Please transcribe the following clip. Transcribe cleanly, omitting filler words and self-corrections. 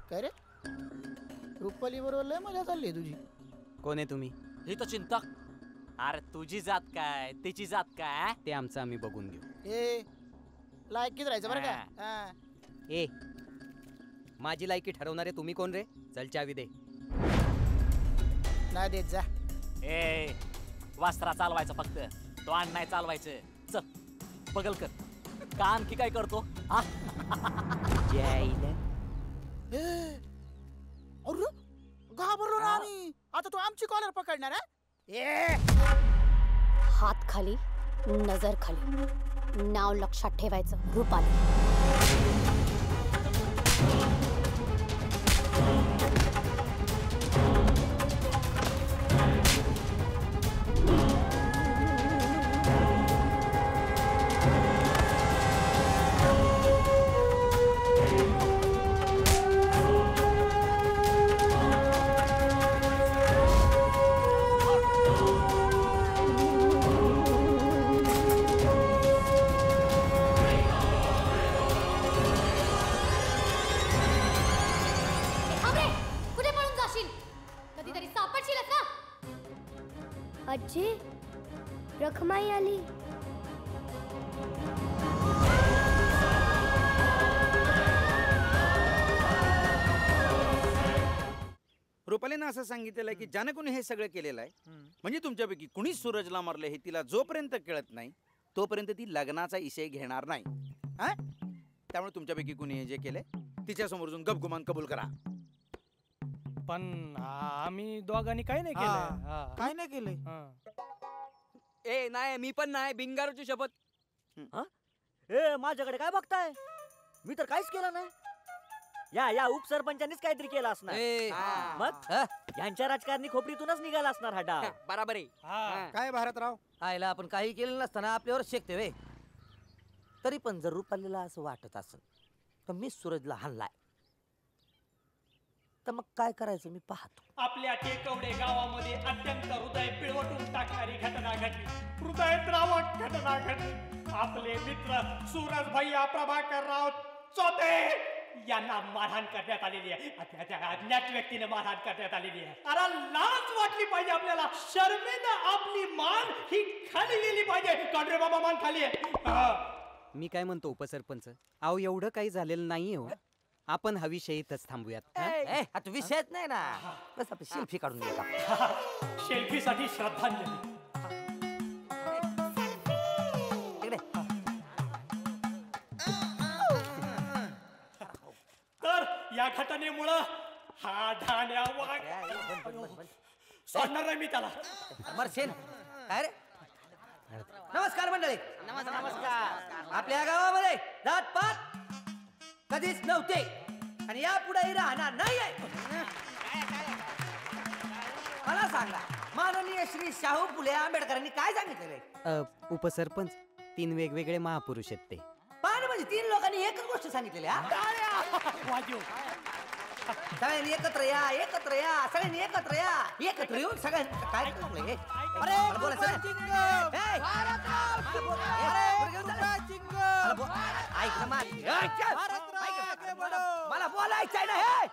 काय रे रुपाली बरोबर लय मजा चालली तुझी. कोण आहे तुम्ही? ही तर चिंता. अरे तुझी जात काय तिची जात काय ते आमचं आम्ही बघून घेऊ. ए लायकीत राहायचं बरं का. हा. ए माझी लायकी ठरवणारे तुम्ही कोण रे? चल चावी दे. नाही देत जा. ए वास्त्रा चालवायचं फक्त, तो आण नाही चालवायचं. चल बगल कर काम की काय करतो. ए अरे घाबरलो ना आम्ही. आता तू आमची कॉलर पकडणार आहे. हात खाली नजर खाली, नाव लक्षात ठेवायचं रुपाली. आजी रखमाई आली. रुपालीनं असं सांगितलेलं आहे की ज्याने कोणी हे सगळं केलेलं आहे, म्हणजे तुमच्यापैकी कुणीच सूरजला मारले हे तिला जोपर्यंत कळत नाही तोपर्यंत ती लग्नाचा इशय घेणार नाही. हा त्यामुळे तुमच्यापैकी कुणी हे जे केले तिच्या समोर जाऊन गपगुमान कबूल करा. पण आम्ही दोघांनी काही नाही केलं. काय नाही केलंय. ए नाही मी पण नाही. बिंगारूची शपथ. ए माझ्याकडे काय बघताय? मी तर काहीच केलं नाही. या उपसरपंचांनीच काहीतरी केलं असणार. मग यांच्या राजकारणी खोपरीतूनच निघाला असणार हा डाव. बराबर आहे. काय भारतराव आयला आपण काही केलं नसताना आपल्यावर शेकते वे. तरी पण जर रुपालीला असं वाटत असेल तर मी सूरजला हल्लाय, तर मग काय करायचं मी पाहतो. आपल्या टेकवडे गावामध्ये अत्यंत हृदय पिळवटून टाकणारी घटना घडली. हृदयद्रावक घटना घडली. आपले मित्र सूरज भैया प्रभाकरराव चोते यांना मारहाण करण्यात आलेली आहे. अज्ञात व्यक्तीने मारहाण करण्यात आलेली आहे. अरे लाज वाटली पाहिजे आपल्याला. शर्मेनं आपली मान ही खाली गेली पाहिजे. कांडरे बाबा मान खाली आहे. मी काय म्हणतो उपसरपंच, अहो एवढं काही झालेलं नाहीये हो. आपण हा विषय इथंच थांबूयात. आता विषयच नाही ना, बस आपली सेल्फी काढून घ्या. सेल्फीसाठी श्रद्धांजली. तर या घटनेमुळं हा ढाण्या सोडणार नाही मी त्याला. मरसेन काय रे? नमस्कार मंडळी. नमस्कार. आपल्या गावामध्ये जातपात कधीच नव्हते आणि यापुढेही राहणार नाहीये. मला सांगा माननीय श्री शाहू फुले आंबेडकरांनी काय सांगितलेलं? उपसरपंच 3 वेगवेगळे महापुरुष आहेत ते. पान म्हणजे 3 लोकांनी एकच गोष्ट सांगितलेली. सगळ्यांनी एकत्र या, एकत्र या, सगळ्यांनी एकत्र या. एकत्र येऊन सगळ्यांनी काय केलं? मला बोलायचं आहे ना हे.